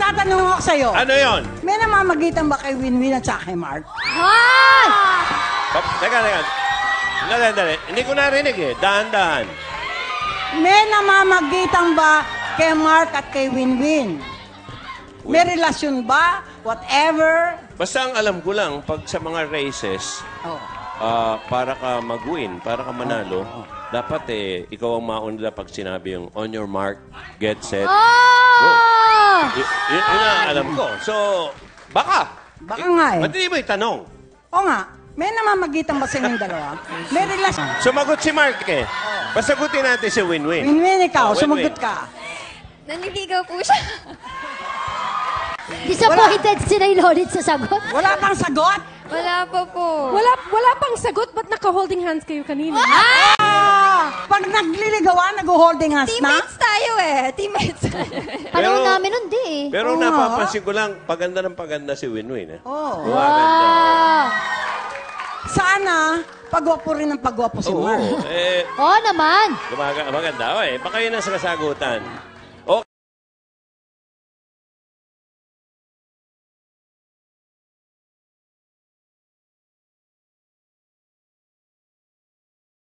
tatanong ako sa'yo. Ano yon? May namamagitan ba kay Winwin at saka kay Mark? Hay! Teka. Dali. Hindi ko narinig eh. Dahan-dahan. May namamagitan ba kay Mark at kay Winwin? May relasyon ba? Whatever? Basta ang alam ko lang, pag sa mga races, para ka mag-win, para ka manalo, dapat ikaw ang mauna pag sinabi yung on your mark, get set, go. Yun ang alam ko. So, baka. Baka nga eh. Ba't hindi mo itanong? O nga, may namamagitan ba sa inyong dalawa? May relasyon. Sumagot si Mark eh. Pasagutin natin si Winwin. Winwin, ikaw, Winwin. sumagot ka. Nanliligaw po siya. Disappointed si Nay Lolit sa sagot? Wala pang sagot? Wala pa po. Wala pang sagot, ba't naka-holding hands kayo kanina? Pag nagliligawan, nag-holding hands na? Teammates tayo eh. Teammates. Panahon namin nun, di eh. Pero napapansin ko lang, paganda ng paganda si Winwin. Oo. Gumaganda. Sana, pagwapo rin ng pagwapo si Mark. Oo. Oo naman. Maganda. Baka yun ang sasagutan.